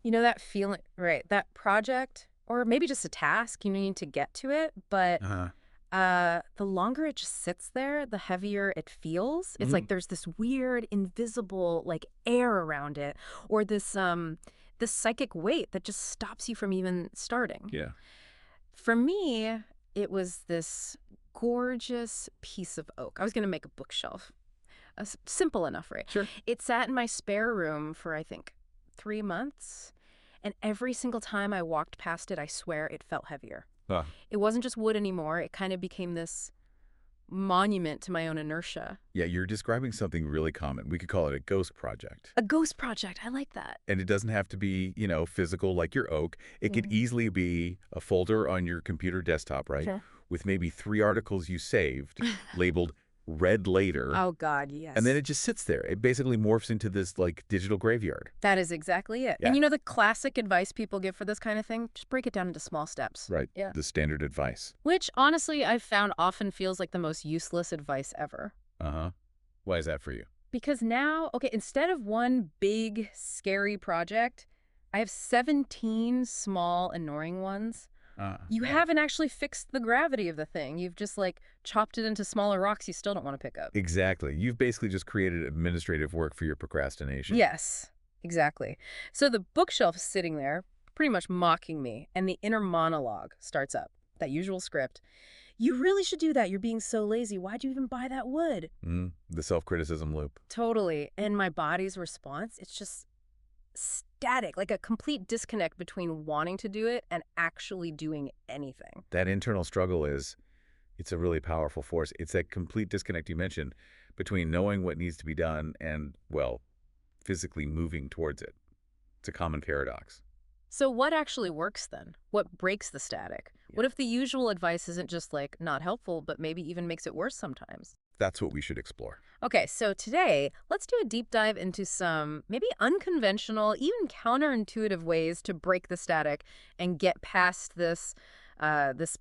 You know that feeling, right? That project, or maybe just a task, you need to get to it, but Uh, the longer it just sits there, the heavier it feels. It's mm, like there's this weird, invisible, like air around it, or this psychic weight that just stops you from even starting. yeah. For me, it was this gorgeous piece of oak. I was going to make a bookshelf. Simple enough, right? Sure. It sat in my spare room for, I think, 3 months. And every single time I walked past it, I swear it felt heavier. Uh, It wasn't just wood anymore. It kind of became this monument to my own inertia. yeah, you're describing something really common. We could call it a ghost project. A ghost project. I like that. And it doesn't have to be, physical like your oak. It could Mhm. easily be a folder on your computer desktop, right? Sure. With maybe 3 articles you saved labeled read later. Oh, God, And then yes. it just sits there. It basically morphs into this like digital graveyard. That is exactly it. Yeah, And you know the classic advice people give for this kind of thing? Just break it down into small steps. right. Yeah. The standard advice. Which, honestly, I've found often feels like the most useless advice ever. Uh-huh. Why is that for you? Because now, okay, instead of one big, scary project, I have 17 small, annoying ones. You Yeah. haven't actually fixed the gravity of the thing. You've just, like, chopped it into smaller rocks you still don't want to pick up. Exactly. You've basically just created administrative work for your procrastination. Yes, exactly. So the bookshelf is sitting there, pretty much mocking me, and the inner monologue starts up. That usual script. You really should do that. You're being so lazy. Why'd you even buy that wood? The self-criticism loop. Totally. And my body's response, it's just static, like a complete disconnect between wanting to do it and actually doing anything. That internal struggle it's a really powerful force. It's that complete disconnect you mentioned between knowing what needs to be done and, well, physically moving towards it. It's a common paradox. So what actually works then? What breaks the static? Yeah. What if the usual advice isn't just like not helpful, but maybe even makes it worse sometimes? That's what we should explore. Okay, so today, let's do a deep dive into some maybe unconventional, even counterintuitive ways to break the static and get past this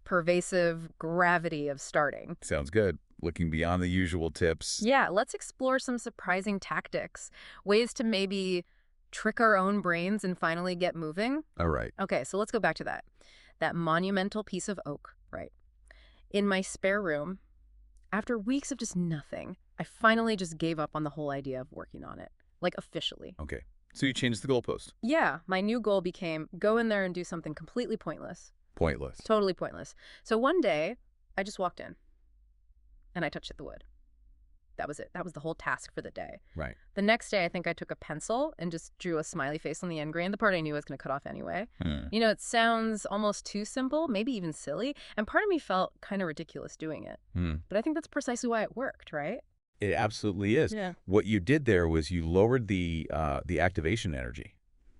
pervasive gravity of starting. Sounds good. Looking beyond the usual tips. Yeah, let's explore some surprising tactics, ways to maybe trick our own brains and finally get moving. All right. Okay, so let's go back to that monumental piece of oak, right? In my spare room, after weeks of just nothing, I finally just gave up on the whole idea of working on it, like officially. Okay. So you changed the goalpost. Yeah, my new goal became go in there and do something completely pointless, Pointless. totally pointless. So one day, I just walked in and I touched the wood. That was it. That was the whole task for the day. Right. The next day, I think I took a pencil and just drew a smiley face on the end grain, the part I knew I was going to cut off anyway. You know, it sounds almost too simple, maybe even silly, and part of me felt kind of ridiculous doing it. But I think that's precisely why it worked, right? It absolutely is. Yeah. What you did there was you lowered the activation energy,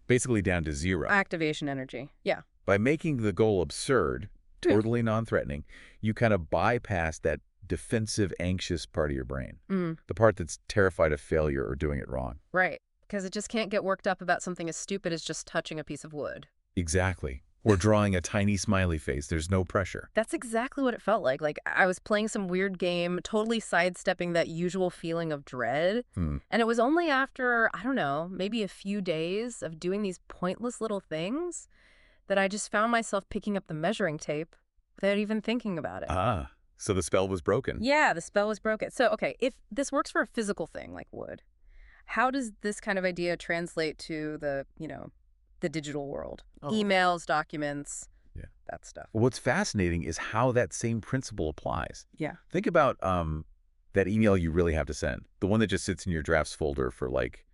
basically down to zero. Activation energy. Yeah. By making the goal absurd, Yeah. totally non-threatening, you kind of bypass that defensive, anxious part of your brain, the part that's terrified of failure or doing it wrong. Right. Because it just can't get worked up about something as stupid as just touching a piece of wood. Exactly. Or drawing a tiny smiley face. There's no pressure. That's exactly what it felt like. Like I was playing some weird game, totally sidestepping that usual feeling of dread. And it was only after, I don't know, maybe a few days of doing these pointless little things that I just found myself picking up the measuring tape without even thinking about it. So the spell was broken. Yeah, the spell was broken. So, okay, if this works for a physical thing like wood, how does this kind of idea translate to the digital world? Oh. Emails, documents, Yeah. that stuff. What's fascinating is how that same principle applies. Yeah. Think about that email you really have to send, the one that just sits in your drafts folder for like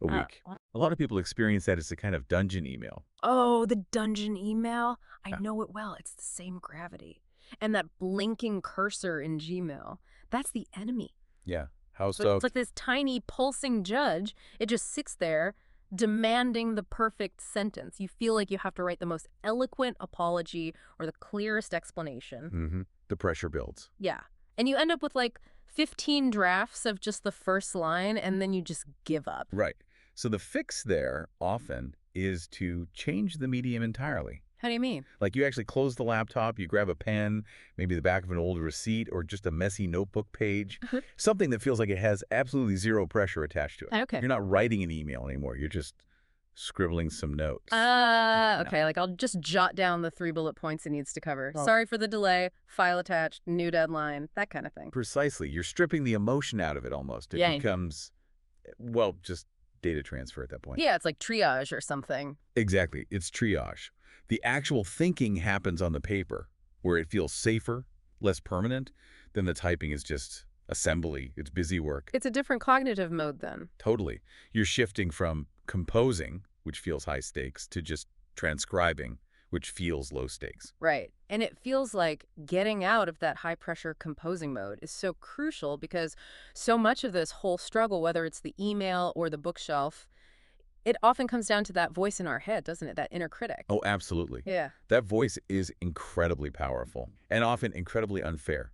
a week. A lot of people experience that as a kind of dungeon email. Oh, the dungeon email. I Yeah. know it well. It's the same gravity. And that blinking cursor in Gmail, that's the enemy. Yeah. How So so? it's like this tiny pulsing judge. It just sits there demanding the perfect sentence. You feel like you have to write the most eloquent apology or the clearest explanation. The pressure builds. Yeah. And you end up with like 15 drafts of just the first line, and then you just give up. Right. So the fix there often is to change the medium entirely. How do you mean? Like you actually close the laptop, you grab a pen, maybe the back of an old receipt or just a messy notebook page, something that feels like it has absolutely zero pressure attached to it. Okay. You're not writing an email anymore. You're just scribbling some notes. Okay, like I'll just jot down the 3 bullet points it needs to cover. Well- Sorry for the delay, file attached, new deadline, that kind of thing. Precisely. You're stripping the emotion out of it almost. It Yeah. becomes, well, just data transfer at that point. Yeah, it's like triage or something. Exactly. It's triage. The actual thinking happens on the paper, where it feels safer, less permanent, than the typing is just assembly. It's busy work. It's a different cognitive mode then. Totally. You're shifting from composing, which feels high stakes, to just transcribing, which feels low stakes. Right. And it feels like getting out of that high-pressure composing mode is so crucial because so much of this whole struggle, whether it's the email or the bookshelf, it often comes down to that voice in our head, doesn't it? That inner critic. Oh, absolutely. Yeah. That voice is incredibly powerful and often incredibly unfair.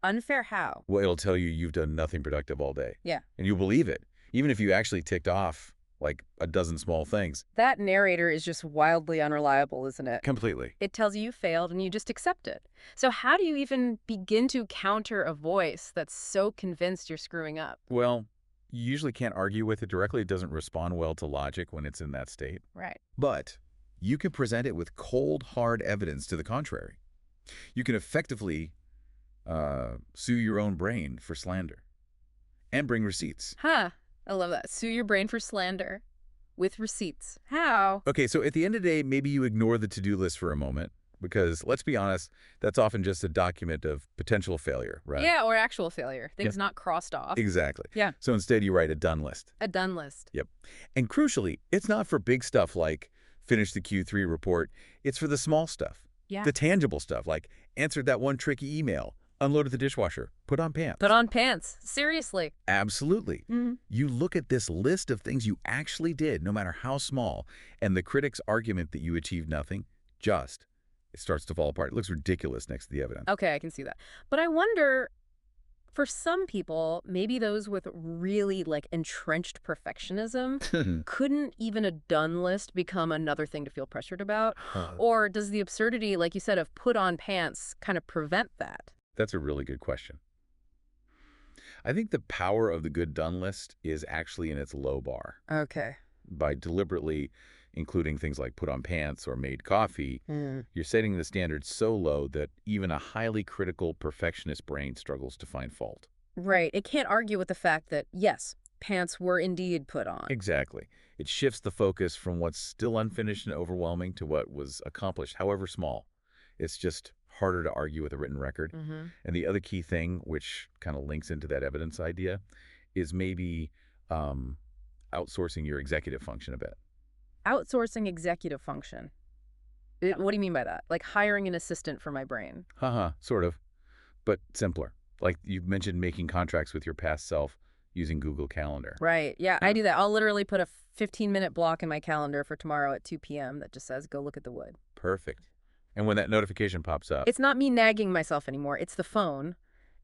Unfair how? Well, it'll tell you you've done nothing productive all day. Yeah. And you believe it, even if you actually ticked off like a dozen small things. That narrator is just wildly unreliable, isn't it? Completely. It tells you failed and you just accept it. So how do you even begin to counter a voice that's so convinced you're screwing up? Well, you usually can't argue with it directly. It doesn't respond well to logic when it's in that state. Right. But you can present it with cold, hard evidence to the contrary. You can effectively sue your own brain for slander and bring receipts. Huh. I love that. Sue your brain for slander with receipts. How? Okay, so at the end of the day, maybe you ignore the to-do list for a moment because, let's be honest, that's often just a document of potential failure, right? Yeah, or actual failure. Things not crossed off. Exactly. Yeah. So instead, you write a done list. A done list. Yep. And crucially, it's not for big stuff like finish the Q3 report. It's for the small stuff. Yeah. The tangible stuff like answered that one tricky email, unloaded the dishwasher, put on pants. Put on pants. Seriously. Absolutely. Mm-hmm. You look at this list of things you actually did, no matter how small, and the critic's argument that you achieved nothing, it starts to fall apart. It looks ridiculous next to the evidence. Okay, I can see that. But I wonder, for some people, maybe those with really entrenched perfectionism, couldn't even a done list become another thing to feel pressured about? Or does the absurdity, like you said, of put on pants kind of prevent that? That's a really good question. I think the power of the good done list is actually in its low bar. Okay. By deliberately including things like put on pants or made coffee, you're setting the standard so low that even a highly critical perfectionist brain struggles to find fault. Right. It can't argue with the fact that, yes, pants were indeed put on. Exactly. It shifts the focus from what's still unfinished and overwhelming to what was accomplished, however small. It's just harder to argue with a written record. Mm-hmm. And the other key thing, which kind of links into that evidence idea, is maybe outsourcing your executive function a bit. Outsourcing executive function. What do you mean by that? Like hiring an assistant for my brain? Sort of, but simpler. Like you mentioned making contracts with your past self using Google Calendar. Right. Yeah, I do that. I'll literally put a 15-minute block in my calendar for tomorrow at 2 p.m. that just says, go look at the wood. Perfect. And when that notification pops up... It's not me nagging myself anymore. It's the phone.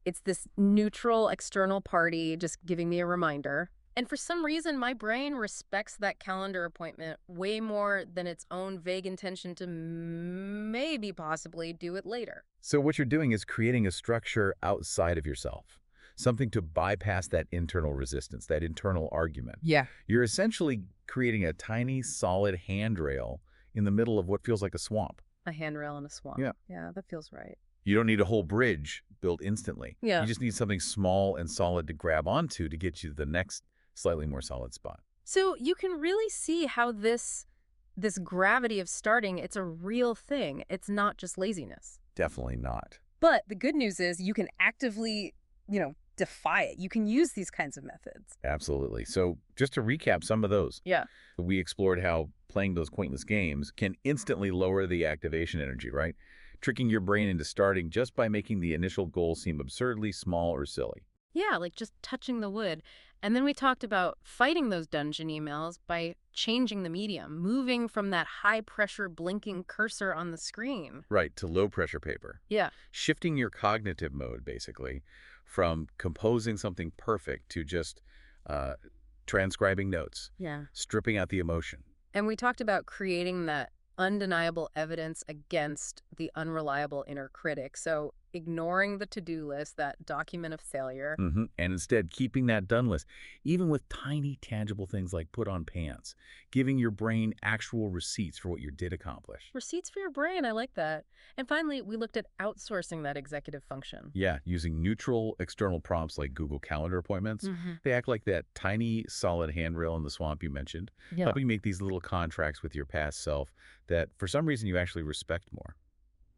It's this neutral external party just giving me a reminder. And for some reason, my brain respects that calendar appointment way more than its own vague intention to maybe possibly do it later. So what you're doing is creating a structure outside of yourself, something to bypass that internal resistance, that internal argument. Yeah. You're essentially creating a tiny, solid handrail in the middle of what feels like a swamp. A handrail in a swamp. Yeah. Yeah, that feels right. You don't need a whole bridge built instantly. Yeah. You just need something small and solid to grab onto to get you to the next slightly more solid spot. So you can really see how this gravity of starting, it's a real thing. It's not just laziness. Definitely not. But the good news is you can actively, defy it. You can use these kinds of methods. Absolutely. So just to recap some of those. Yeah. We explored how playing those pointless games can instantly lower the activation energy, right? Tricking your brain into starting just by making the initial goal seem absurdly small or silly. Yeah, like just touching the wood. And then we talked about fighting those dungeon emails by changing the medium, moving from that high-pressure blinking cursor on the screen. Right, to low-pressure paper. Yeah. Shifting your cognitive mode, basically, from composing something perfect to just transcribing notes. Yeah. Stripping out the emotion. And we talked about creating that undeniable evidence against the unreliable inner critic. So ignoring the to-do list, that document of failure. And instead, keeping that done list, even with tiny, tangible things like put on pants, giving your brain actual receipts for what you did accomplish. Receipts for your brain, I like that. And finally, we looked at outsourcing that executive function. Yeah, using neutral external prompts like Google Calendar appointments. They act like that tiny, solid handrail in the swamp you mentioned, Yeah. helping make these little contracts with your past self that, for some reason, you actually respect more.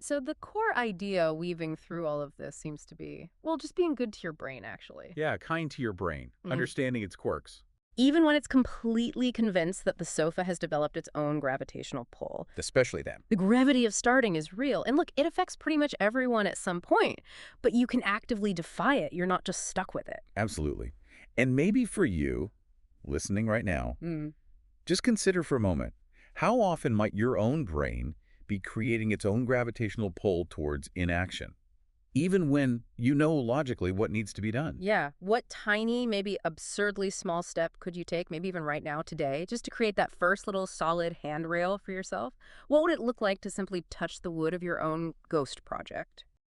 So the core idea weaving through all of this seems to be, well, just being good to your brain, actually. Yeah, kind to your brain, understanding its quirks. Even when it's completely convinced that the sofa has developed its own gravitational pull. Especially them. The gravity of starting is real. And look, it affects pretty much everyone at some point, but you can actively defy it. You're not just stuck with it. Absolutely. And maybe for you, listening right now, just consider for a moment, how often might your own brain be creating its own gravitational pull towards inaction, even when you know logically what needs to be done? Yeah. What tiny, maybe absurdly small step could you take, maybe even right now, today, just to create that first little solid handrail for yourself? What would it look like to simply touch the wood of your own ghost project?